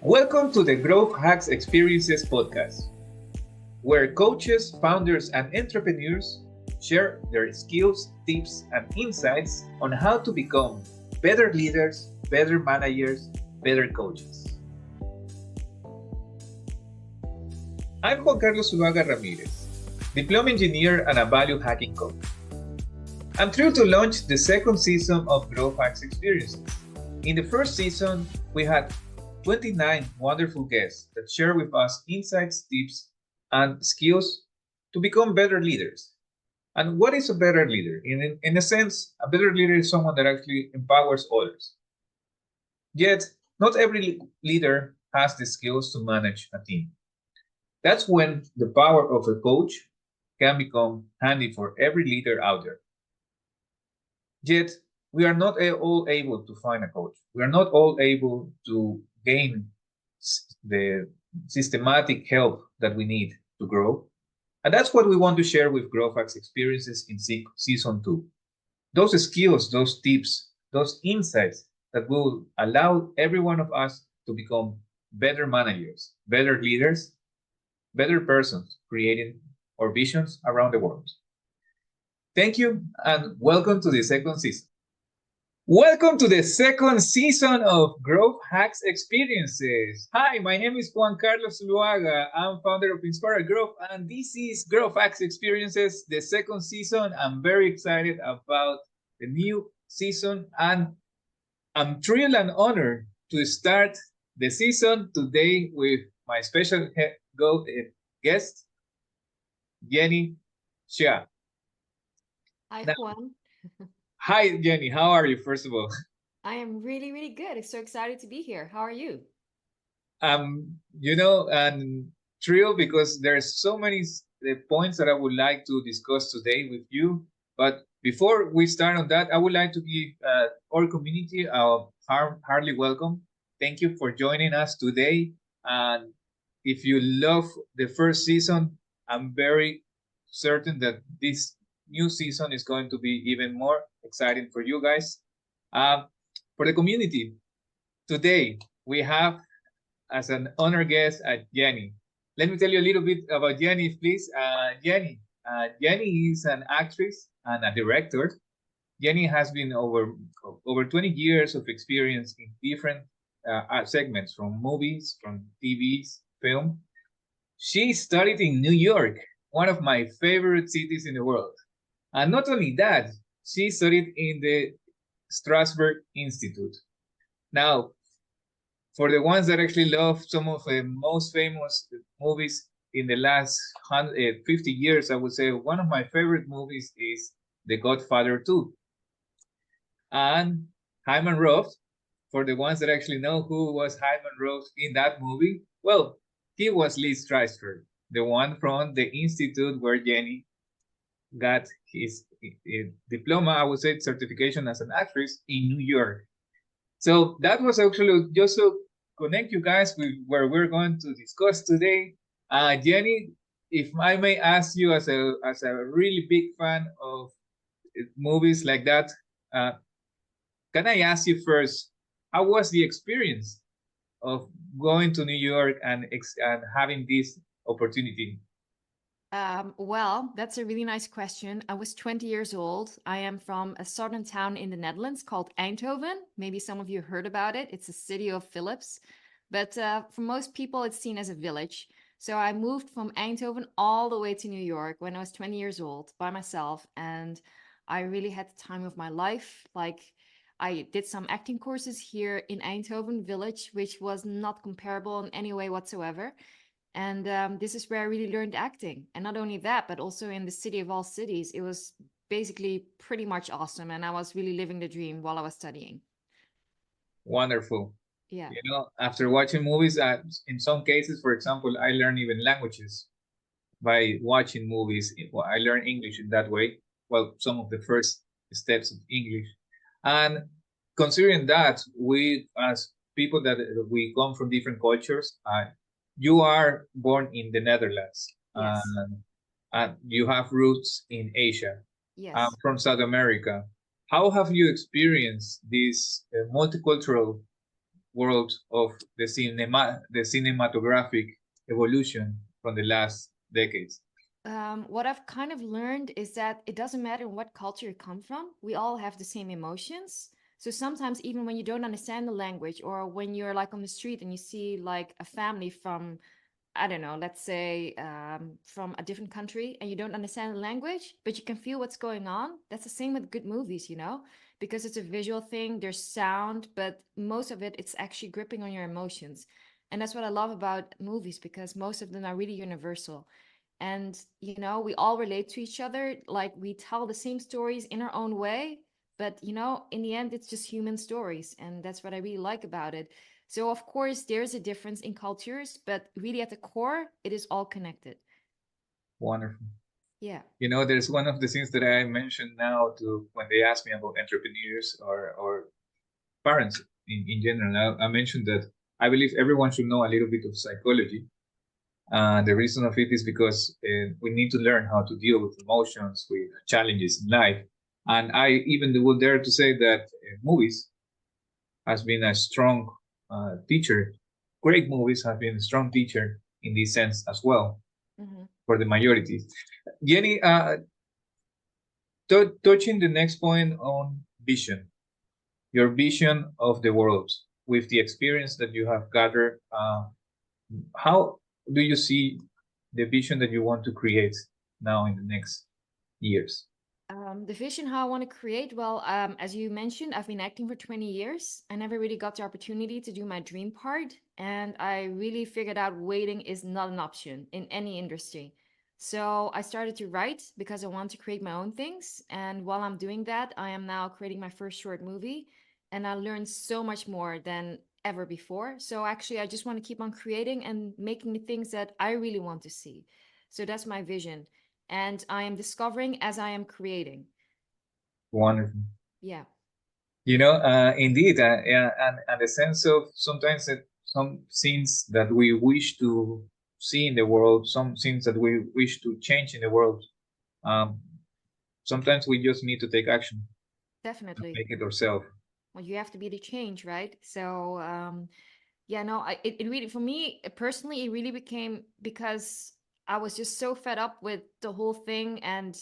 Welcome to the Growth Hacks Experiences podcast, where coaches, founders, and entrepreneurs share their skills, tips, and insights on how to become better leaders, better managers, better coaches. I'm Juan Carlos Suba Ramirez, diploma engineer and a value hacking coach. I'm thrilled to launch the second season of Growth Hacks Experiences. In the first season, we had 29 wonderful guests that share with us insights, tips, and skills to become better leaders. And what is a better leader? In a sense, a better leader is someone that actually empowers others. Yet, not every leader has the skills to manage a team. That's when the power of a coach can become handy for every leader out there. Yet, we are not all able to find a coach. We are not all able to gain the systematic help that we need to grow. And that's what we want to share with Growth Hacks Experiences in season 2. Those skills, those tips, those insights that will allow every one of us to become better managers, better leaders, better persons creating our visions around the world. Thank you and welcome to the second season. Welcome to the second season of Growth Hacks Experiences. Hi, my name is Juan Carlos Suba. I'm founder of Inspire Growth, and this is Growth Hacks Experiences, the second season. I'm very excited about the new season, and I'm thrilled and honored to start the season today with my special guest, Jenny Hsia. Hi, Now, Juan. hi, Jenny. How are you, first of all? I am really, really good. I'm so excited to be here. How are you? And thrilled because there's so many points that I would like to discuss today with you. But before we start on that, I would like to give our community a heartily welcome. Thank you for joining us today. And if you love the first season, I'm very certain that this new season is going to be even more exciting for you guys. For the community, today we have as an honor guest at Jenny. Let me tell you a little bit about Jenny, please. Jenny is an actress and a director. Jenny has been over 20 years of experience in different segments, from movies, from TVs, film. She studied in New York, one of my favorite cities in the world. And not only that, she studied in the Strasberg Institute. Now, for the ones that actually love some of the most famous movies in the last 50 years, I would say one of my favorite movies is The Godfather 2. And Hyman Roth, for the ones that actually know who was Hyman Roth in that movie, well, he was Lee Strasberg, the one from the institute where Jenny got his diploma, I would say certification as an actress in New York. So that was actually just to connect you guys with where we're going to discuss today. Jenny, if I may ask you, as a really big fan of movies like that, can I ask you first, how was the experience of going to New York and having this opportunity? Well, that's a really nice question. I was 20 years old. I am from a southern town in the Netherlands called Eindhoven. Maybe some of you heard about it. It's a city of Philips. But for most people, it's seen as a village. So I moved from Eindhoven all the way to New York when I was 20 years old by myself. And I really had the time of my life. Like, I did some acting courses here in Eindhoven village, which was not comparable in any way whatsoever. And this is where I really learned acting. And not only that, but also in the city of all cities, it was basically pretty much awesome. And I was really living the dream while I was studying. Wonderful. Yeah. After watching movies, in some cases, for example, I learn even languages by watching movies. I learn English in that way. Well, some of the first steps of English. And considering that, we, as people that we come from different cultures, you are born in the Netherlands. Yes. And you have roots in Asia. Yes. From South America. How have you experienced this multicultural world of the cinematographic evolution from the last decades? What I've kind of learned is that it doesn't matter what culture you come from, we all have the same emotions. So sometimes, even when you don't understand the language, or when you're like on the street and you see like a family from, I don't know, let's say from a different country, and you don't understand the language, but you can feel what's going on. That's the same with good movies, because it's a visual thing, there's sound, but most of it, it's actually gripping on your emotions. And that's what I love about movies, because most of them are really universal. And, we all relate to each other. Like we tell the same stories in our own way. But, in the end, it's just human stories. And that's what I really like about it. So, of course, there's a difference in cultures, but really at the core, it is all connected. Wonderful. Yeah. There's one of the things that I mentioned now to when they ask me about entrepreneurs or parents in general. I mentioned that I believe everyone should know a little bit of psychology. The reason of it is because we need to learn how to deal with emotions, with challenges in life. And I even would dare to say that movies has been a strong teacher. Great movies have been a strong teacher in this sense as well Mm-hmm. for the majority. Jenny, touching the next point on vision, your vision of the world with the experience that you have gathered, how do you see the vision that you want to create now in the next years? The vision how I want to create, well, as you mentioned, I've been acting for 20 years. I never really got the opportunity to do my dream part. And I really figured out waiting is not an option in any industry. So I started to write because I want to create my own things. And while I'm doing that, I am now creating my first short movie. And I learned so much more than ever before. So actually, I just want to keep on creating and making the things that I really want to see. So that's my vision, and I am discovering as I am creating. Wonderful. Yeah, Indeed, yeah, and the sense of sometimes that some things that we wish to see in the world, some things that we wish to change in the world, um, sometimes we just need to take action and definitely. make it ourselves. Well, you have to be the change, right? So, yeah, no, it really, for me personally, it really became because I was just so fed up with the whole thing. And,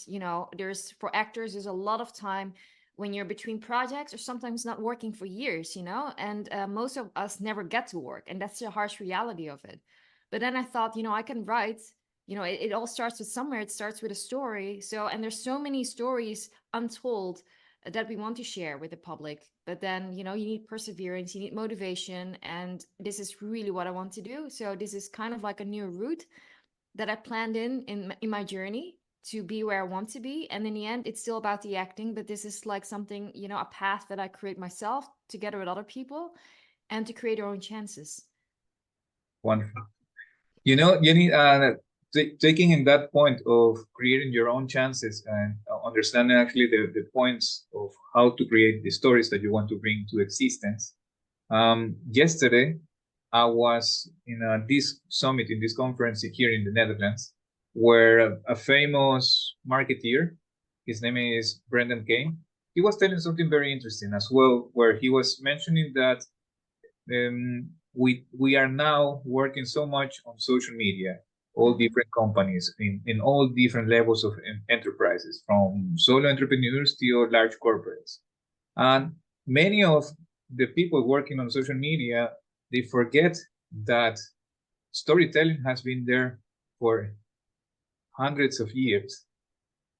for actors, there's a lot of time when you're between projects or sometimes not working for years, and most of us never get to work. And that's the harsh reality of it. But then I thought, I can write, it all starts with somewhere. It starts with a story. So, and there's so many stories untold that we want to share with the public. But then, you need perseverance, you need motivation. And this is really what I want to do. So this is kind of like a new route that I planned in my journey to be where I want to be. And in the end, it's still about the acting, but this is like something, a path that I create myself together with other people and to create our own chances. Wonderful. Jenny, taking in that point of creating your own chances and understanding actually the points of how to create the stories that you want to bring to existence. Yesterday, I was in this summit, in this conference here in the Netherlands, where a famous marketeer, his name is Brendan Kane, he was telling something very interesting as well, where he was mentioning that we are now working so much on social media, all Mm-hmm. different companies in all different levels of enterprises, from solo entrepreneurs to large corporates. And many of the people working on social media, they forget that storytelling has been there for hundreds of years.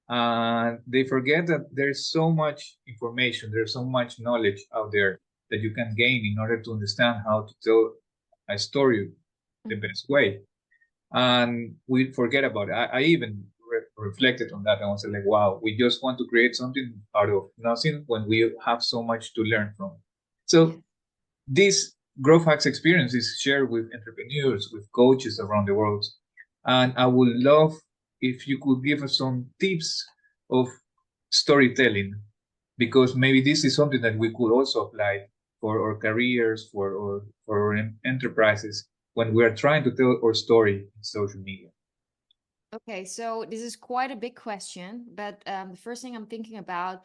And they forget that there's so much information, there's so much knowledge out there that you can gain in order to understand how to tell a story the Mm-hmm. best way. And we forget about it. I even reflected on that. I was like, wow, we just want to create something out of nothing when we have so much to learn from. Yeah. So this growth hacks experience is shared with entrepreneurs, with coaches around the world. And I would love if you could give us some tips of storytelling, because maybe this is something that we could also apply for our careers, for our enterprises when we are trying to tell our story in social media. Okay, so this is quite a big question, but the first thing I'm thinking about,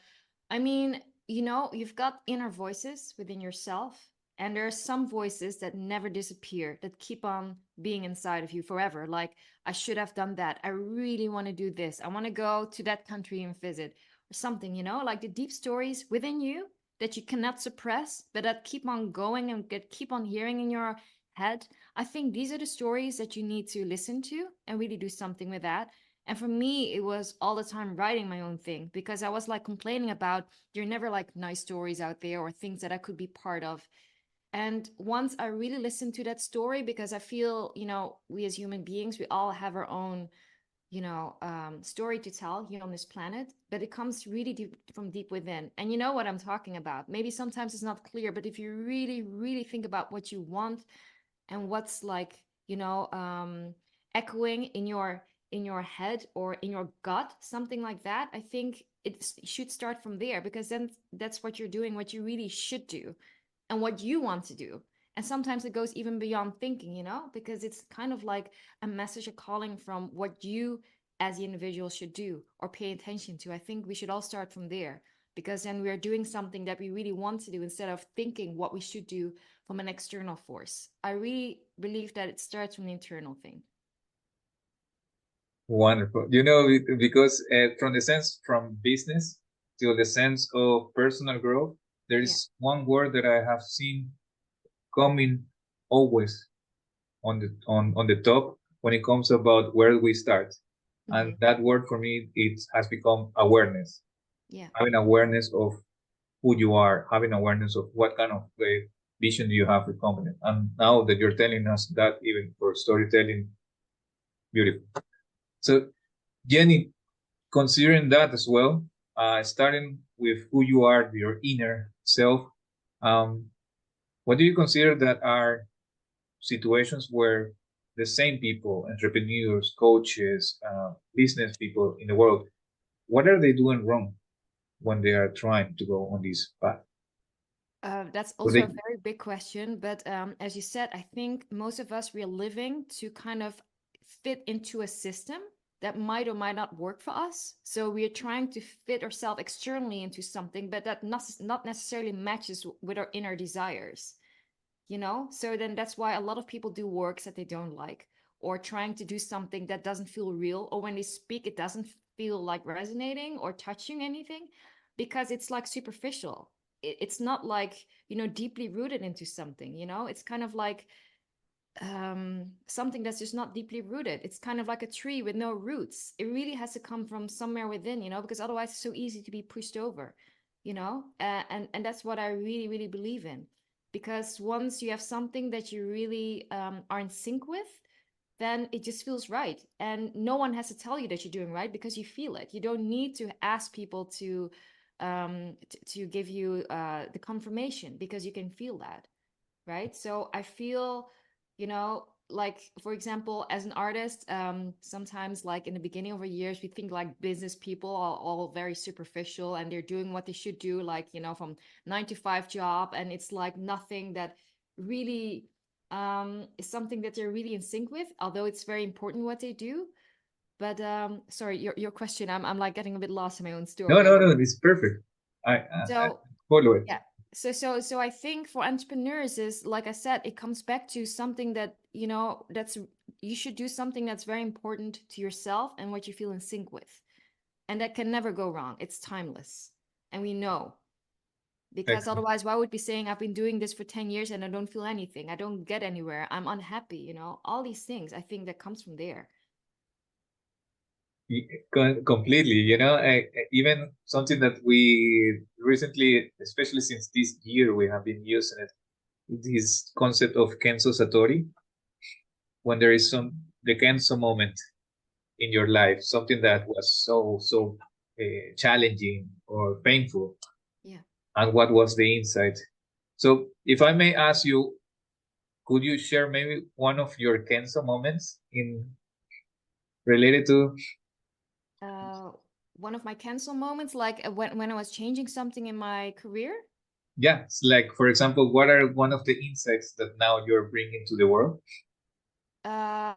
I mean, you've got inner voices within yourself. And there are some voices that never disappear, that keep on being inside of you forever. Like, I should have done that. I really want to do this. I want to go to that country and visit, or something, like the deep stories within you that you cannot suppress, but that keep on going and keep on hearing in your head. I think these are the stories that you need to listen to and really do something with that. And for me, it was all the time writing my own thing, because I was like complaining about there are never like nice stories out there or things that I could be part of. And once I really listened to that story, because I feel, we as human beings, we all have our own, story to tell here on this planet, but it comes really deep from deep within. And you know what I'm talking about. Maybe sometimes it's not clear, but if you really, really think about what you want and what's like, echoing in your head or in your gut, something like that, I think it should start from there, because then that's what you're doing, what you really should do and what you want to do. And sometimes it goes even beyond thinking, because it's kind of like a message, a calling from what you as the individual should do or pay attention to. I think we should all start from there, because then we are doing something that we really want to do instead of thinking what we should do from an external force. I really believe that it starts from the internal thing. Wonderful. Because from the sense from business to the sense of personal growth, there Yeah. is one word that I have seen coming always on the top when it comes about where we start. And that word for me, it has become awareness. Yeah. Having awareness of who you are, having awareness of what kind of vision do you have for company. And now that you're telling us that, even for storytelling, beautiful. So, Jenny, considering that as well, starting with who you are, your inner self, what do you consider that are situations where the same people, entrepreneurs, coaches, business people in the world, what are they doing wrong when they are trying to go on this path? That's So also they, a very big question. But as you said, I think most of us, we are living to kind of fit into a system that might or might not work for us. So we are trying to fit ourselves externally into something, but that not necessarily matches with our inner desires. So then that's why a lot of people do works that they don't like, or trying to do something that doesn't feel real, or when they speak it doesn't feel like resonating or touching anything, because it's like superficial. It's not like, deeply rooted into something. It's kind of like something that's just not deeply rooted. It's kind of like a tree with no roots. It really has to come from somewhere within, because otherwise it's so easy to be pushed over. And that's what I really, really believe in. Because once you have something that you really are in sync with, then it just feels right. And no one has to tell you that you're doing right, because you feel it. You don't need to ask people to give you the confirmation, because you can feel that, right? So I feel, like, for example, as an artist, sometimes, like, in the beginning of our years, we think like business people are all very superficial and they're doing what they should do, like, from 9 to 5 job, and it's like nothing that really is something that they're really in sync with, although it's very important what they do. But sorry, your question, I'm like getting a bit lost in my own no, story. no, no, it's perfect. I So follow it. yeah. So I think for entrepreneurs is, like I said, it comes back to something that, that's, you should do something that's very important to yourself and what you feel in sync with. And that can never go wrong. It's timeless. And we know. Because Excellent. otherwise, why would be saying I've been doing this for 10 years and I don't feel anything? I don't get anywhere. I'm unhappy, all these things. I think that comes from there. Completely. Even something that we recently, especially since this year, we have been using it, this concept of Kenzo Satori, when there is the Kenzo moment in your life, something that was so challenging or painful, Yeah. and what was the insight. So, if I may ask you, could you share maybe one of your Kenzo moments in related to? Uh, One of my cancel moments, like when I was changing something in my career. Yeah, it's like, for example, what are one of the insights that now you're bringing to the world? Uh,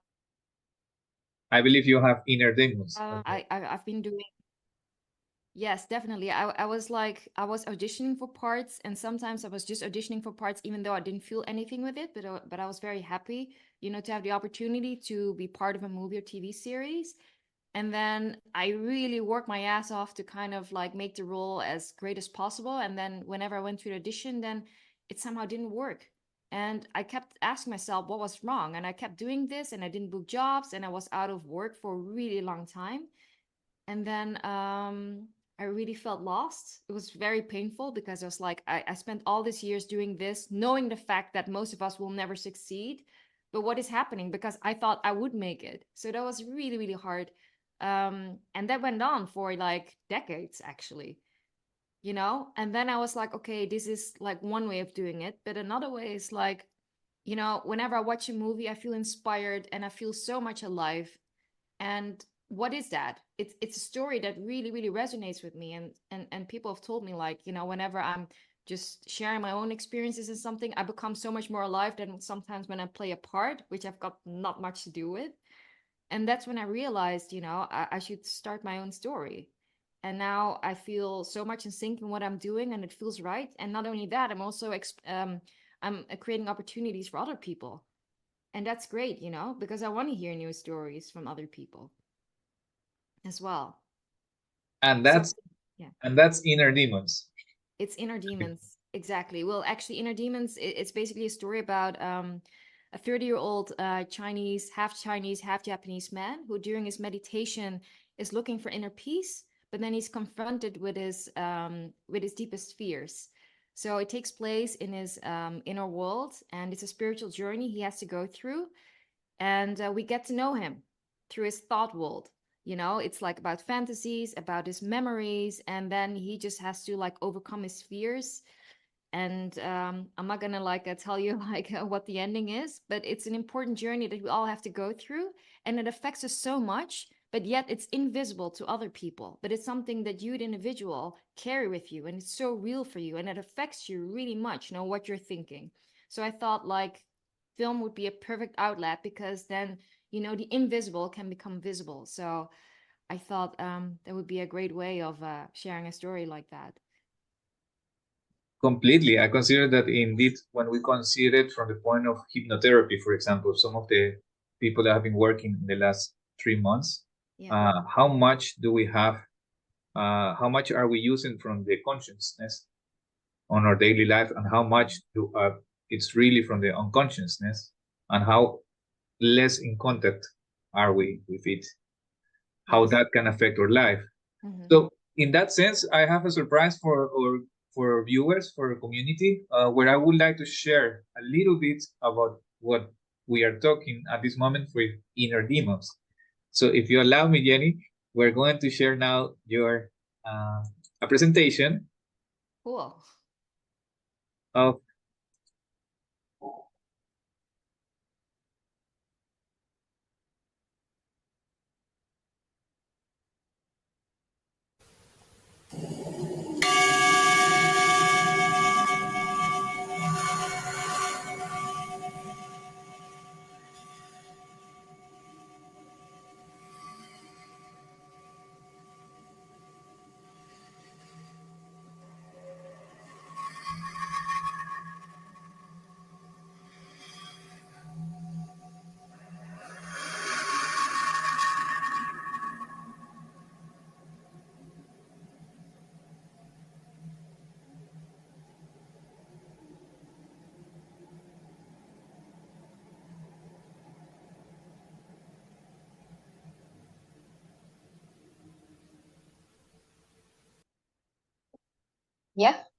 I believe you have inner demons as well. I've been doing. Yes, definitely. I was like, I was auditioning for parts, and sometimes I was just auditioning for parts, even though I didn't feel anything with it. But I was very happy, to have the opportunity to be part of a movie or TV series. And then I really worked my ass off to kind of like make the role as great as possible. And then whenever I went to the audition, then it somehow didn't work. And I kept asking myself what was wrong. And I kept doing this, and I didn't book jobs, and I was out of work for a really long time. And then I really felt lost. It was very painful because I was like, I spent all these years doing this, knowing the fact that most of us will never succeed. But what is happening? Because I thought I would make it. So that was really, really hard. And that went on for like decades, actually, And then I was like, okay, this is like one way of doing it. But another way is like, whenever I watch a movie, I feel inspired and I feel so much alive. And what is that? It's a story that really, really resonates with me. And people have told me, like, whenever I'm just sharing my own experiences in something, I become so much more alive than sometimes when I play a part, which I've got not much to do with. And that's when I realized, I should start my own story. And now I feel so much in sync in what I'm doing, and it feels right. And not only that, I'm also I'm creating opportunities for other people, and that's great, because I want to hear new stories from other people as well. And So that's yeah, and that's Inner Demons. it's Inner Demons. Exactly. Well, actually, Inner Demons, it's basically a story about a 30-year-old Chinese, half Japanese man who, during his meditation, is looking for inner peace, but then he's confronted with his deepest fears. So it takes place in his inner world, and it's a spiritual journey he has to go through. And we get to know him through his thought world. It's like about fantasies, about his memories, and then he just has to like overcome his fears. And I'm not gonna like tell you like what the ending is, but it's an important journey that we all have to go through, and it affects us so much, but yet it's invisible to other people. But it's something that you, the individual, carry with you, and it's so real for you, and it affects you really much, what you're thinking. So I thought like film would be a perfect outlet, because then the invisible can become visible. So I thought that would be a great way of sharing a story like that. Completely. I consider that indeed, when we consider it from the point of hypnotherapy, for example, some of the people that have been working in the last 3 months, Yeah. how much do we have? How much are we using from the consciousness on our daily life, and how much it's really from the unconsciousness, and how less in contact are we with it? How Yes. that can affect our life. Mm-hmm. So in that sense, I have a surprise for our viewers, for our community, where I would like to share a little bit about what we are talking at this moment with Inner Demons. So if you allow me, Jenny, we're going to share now your a presentation Cool. of Ja?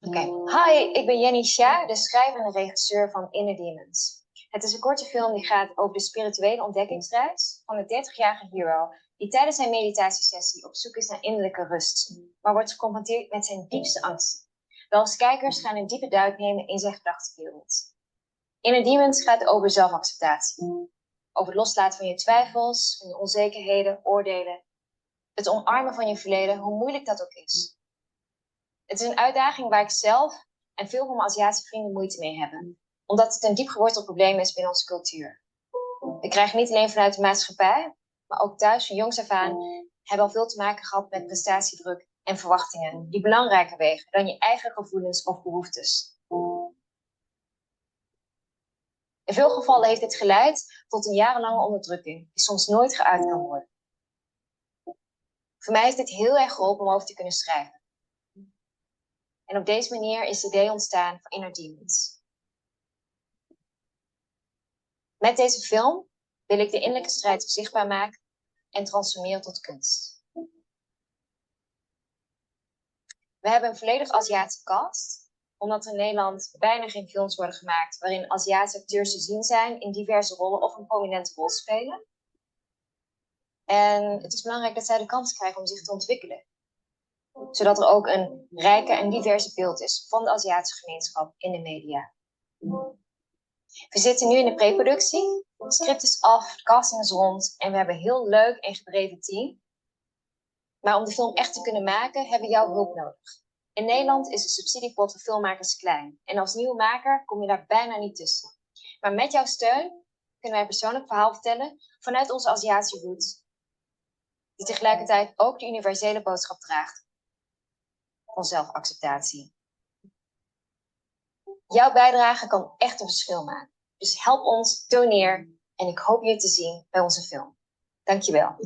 Oké. Hi, ik ben Jenny Hsia, de schrijver en de regisseur van Inner Demons. Het is een korte film die gaat over de spirituele ontdekkingsreis van een 30-jarige hero die tijdens zijn meditatiesessie op zoek is naar innerlijke rust, maar wordt geconfronteerd met zijn diepste angst. Wij als kijkers gaan een diepe duik nemen in zijn gedachtenwereld. Inner Demons gaat over zelfacceptatie, over het loslaten van je twijfels, van je onzekerheden, oordelen, het omarmen van je verleden, hoe moeilijk dat ook is. Het is een uitdaging waar ik zelf en veel van mijn Aziatische vrienden moeite mee hebben, omdat het een diep geworteld probleem is binnen onze cultuur. We krijgen niet alleen vanuit de maatschappij, maar ook thuis van jongs af aan hebben al veel te maken gehad met prestatiedruk en verwachtingen die belangrijker wegen dan je eigen gevoelens of behoeftes. In veel gevallen heeft dit geleid tot een jarenlange onderdrukking die soms nooit geuit kan worden. Voor mij heeft dit heel erg geholpen om over te kunnen schrijven. En op deze manier is het idee ontstaan van Inner Demons. Met deze film wil ik de innerlijke strijd zichtbaar maken en transformeren tot kunst. We hebben een volledig Aziatische cast, omdat er in Nederland bijna geen films worden gemaakt waarin Aziatische acteurs te zien zijn in diverse rollen of een prominente rol spelen. En het is belangrijk dat zij de kans krijgen om zich te ontwikkelen. Zodat er ook een rijke en diverse beeld is van de Aziatische gemeenschap in de media. We zitten nu in de preproductie, het script is af, de casting is rond en we hebben een heel leuk en gedreven team. Maar om de film echt te kunnen maken, hebben we jouw hulp nodig. In Nederland is de subsidiepot voor filmmakers klein. En als nieuwe maker kom je daar bijna niet tussen. Maar met jouw steun kunnen wij een persoonlijk verhaal vertellen vanuit onze Aziatische roots. Die tegelijkertijd ook de universele boodschap draagt van zelfacceptatie. Jouw bijdrage kan echt een verschil maken. Dus help ons, doneer en ik hoop je te zien bij onze film. Dankjewel.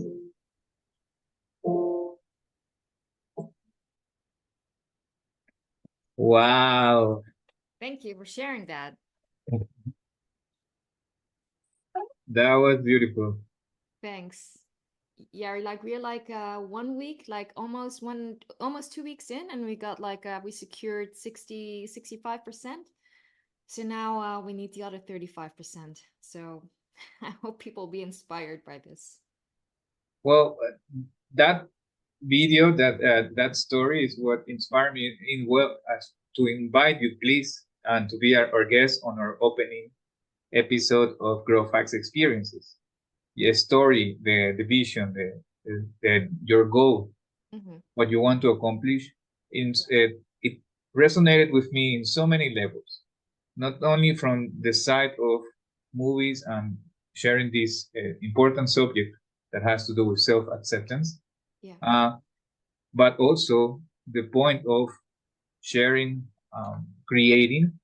Wow. Thank you for sharing that. That was beautiful. Thanks. Yeah, we're 1 week, almost 2 weeks in, and we got we secured 65%. So now we need the other 35%. So I hope people will be inspired by this. Well, that video, that story is what inspired me as to invite you, please, and to be our guest on our opening episode of Grow Facts Experiences. The story, the vision, your goal, what you want to accomplish. It resonated with me in so many levels, not only from the side of movies and sharing this important subject that has to do with self-acceptance, but also the point of sharing, creating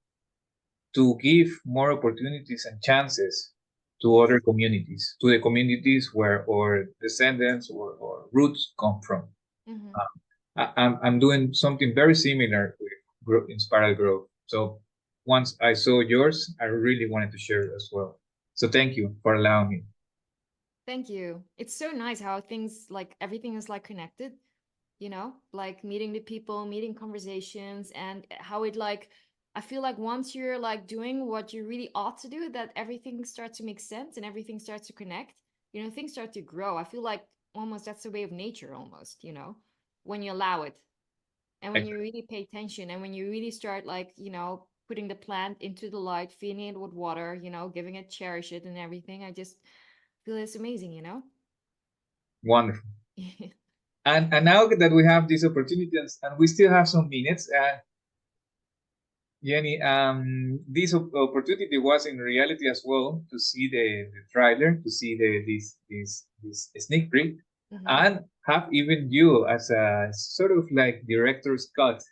to give more opportunities and chances to other communities, to the communities where our descendants or roots come from. I'm doing something very similar with Inspired Growth. So once I saw yours, I really wanted to share it as well. So thank you for allowing me. Thank you. It's so nice how things everything is connected, meeting the people, meeting conversations, and how it I feel once you're doing what you really ought to do, that everything starts to make sense and everything starts to connect. Things start to grow. I feel almost that's the way of nature almost, when you allow it. And when you really pay attention and when you really start putting the plant into the light, feeding it with water, giving it, cherish it and everything. I just feel it's amazing, Wonderful. And now that we have this opportunity and we still have some minutes, Jenny, this opportunity was in reality as well to see the trailer, to see this sneak peek, and have even you as a sort of director's cut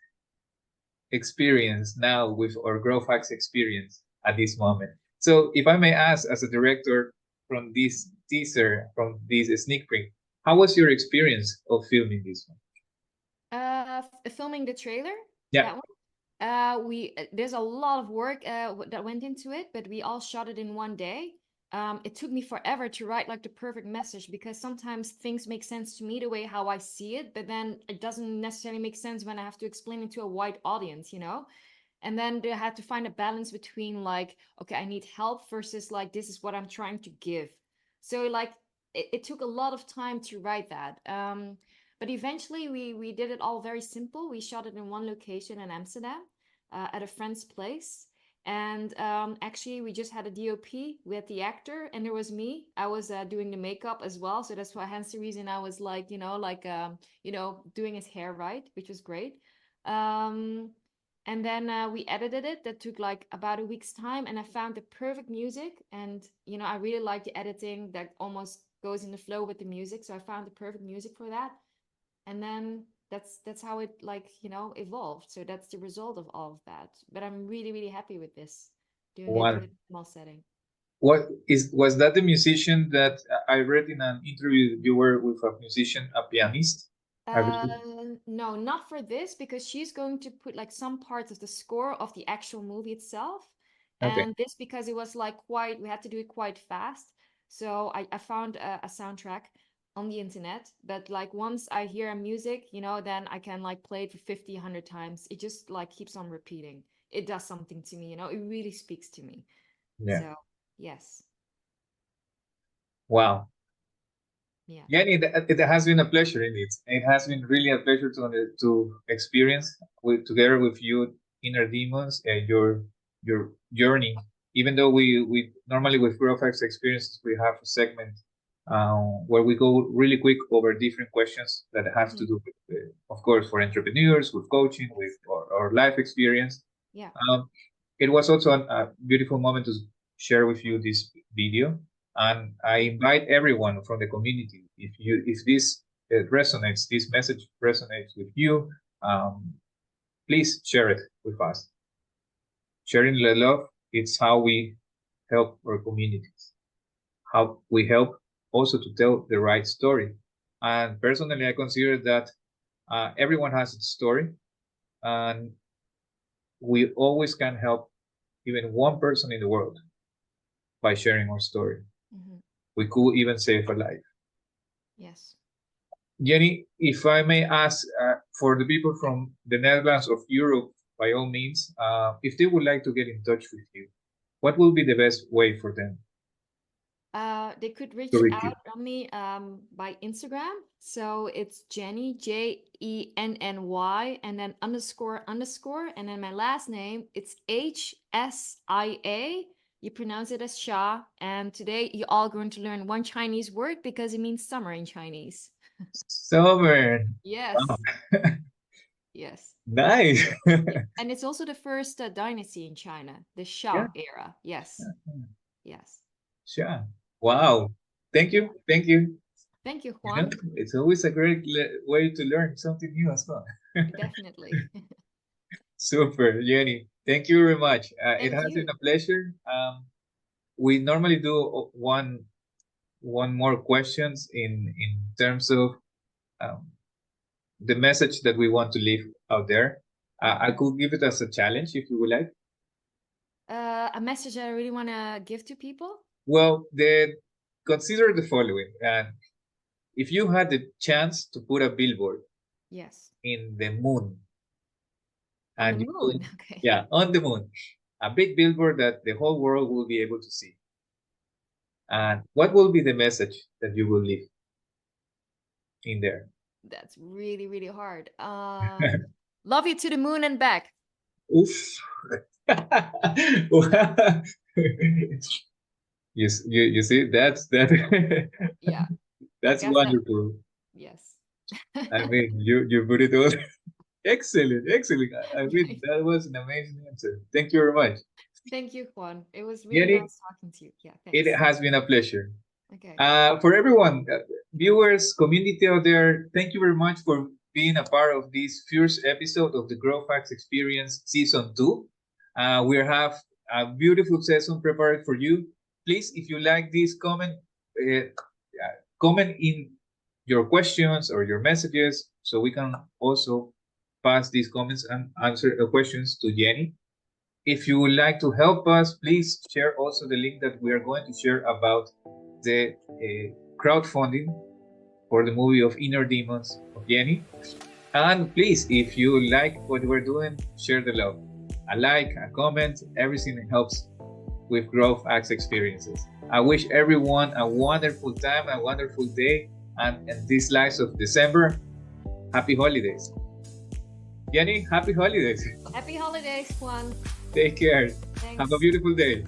experience now with our Grow Facts experience at this moment. So if I may ask, as a director from this teaser, from this sneak peek, how was your experience of filming this one? Filming the trailer? Yeah. That one? There's a lot of work that went into it, but we all shot it in one day. It took me forever to write the perfect message, because sometimes things make sense to me the way how I see it, but then it doesn't necessarily make sense when I have to explain it to a wide audience, And then they had to find a balance between okay, I need help versus this is what I'm trying to give. So it took a lot of time to write that. But eventually we did it all very simple. We shot it in one location in Amsterdam at a friend's place. And actually we just had a DOP. We had the actor and there was me. I was doing the makeup as well. So that's why, hence the reason I was doing his hair right, which was great. And then we edited it. That took about a week's time, and I found the perfect music. And I really like the editing that almost goes in the flow with the music. So I found the perfect music for that. And then that's how it like, evolved. So that's the result of all of that. But I'm really, really happy with this, doing it in What a small setting. was that the musician that I read in an interview you were with a musician, a pianist? I believe. No, not for this, because she's going to put like some parts of the score of the actual movie itself. Okay. And this because it was like we had to do it quite fast. So I found a soundtrack on the internet, but like once I hear a music, then I can like play it for 50, 100 times. It just like keeps on repeating. It does something to me, it really speaks to me. Yeah. So, yes. Wow. Yeah. Jenny, it has been a pleasure indeed. It has been really a pleasure to experience together with you Inner Demons and your journey. Even though we normally with GrowthX experiences we have a segment where we go really quick over different questions that have to do with, of course, for entrepreneurs, with coaching, with or life experience. Yeah. It was also a beautiful moment to share with you this video. And I invite everyone from the community, if this resonates, this message resonates with you, please share it with us. Sharing the love, it's how we help our communities, how we help also to tell the right story. And personally, I consider that everyone has its story, and we always can help even one person in the world by sharing our story. We could even save a life. Yes. Jenny, if I may ask, for the people from the Netherlands of Europe, by all means, if they would like to get in touch with you, what will be the best way for them They could reach to reach you? out on me by Instagram. So it's Jenny, Jenny, and then __, and then my last name, it's Hsia. You pronounce it as Shia. And today you're all going to learn one Chinese word because it means summer in Chinese. Summer. Yes. Wow. Yes. Nice. And it's also the first dynasty in China, the Yeah. Shia era. Yes. Yes. Sure. Wow. Thank you. Thank you. Thank you, You Juan. know, it's always a great way to learn something new as well. Definitely. Super, Jenny. Thank you very much. It Thank has been you. a pleasure. We normally do one more questions in terms of um, the message that we want to leave out there. I could give it as a challenge if you would like. A message that I really want to give to people. Well, consider the following. If you had the chance to put a billboard Yes. in the moon, On and the you moon. could, Okay. yeah, on the moon, a big billboard that the whole world will be able to see. And what will be the message that you will leave in there? That's really, really hard. Love you to the moon and back. Oof. You see that's that Yeah. that's I guess that. wonderful. Yes. I mean, you put it all. Excellent, excellent. I mean, that was an amazing answer. Thank you very much. Thank you, Juan. It was really Jenny, nice talking to you. Yeah, it thanks. has been a pleasure. Okay. For everyone, viewers, community out there, thank you very much for being a part of this first episode of the Grow Facts Experience Season 2. We have a beautiful session prepared for you. Please, if you like this, comment in your questions or your messages so we can also pass these comments and answer the questions to Jenny. If you would like to help us, please share also the link that we are going to share about the crowdfunding for the movie of Inner Demons of Jenny. And please, if you like what we're doing, share the love. A like, a comment, everything helps with Growth Acts experiences. I wish everyone a wonderful time, a wonderful day, and these lives of December, happy holidays. Jenny, happy holidays. Happy holidays, Juan. Take care. Thanks. Have a beautiful day.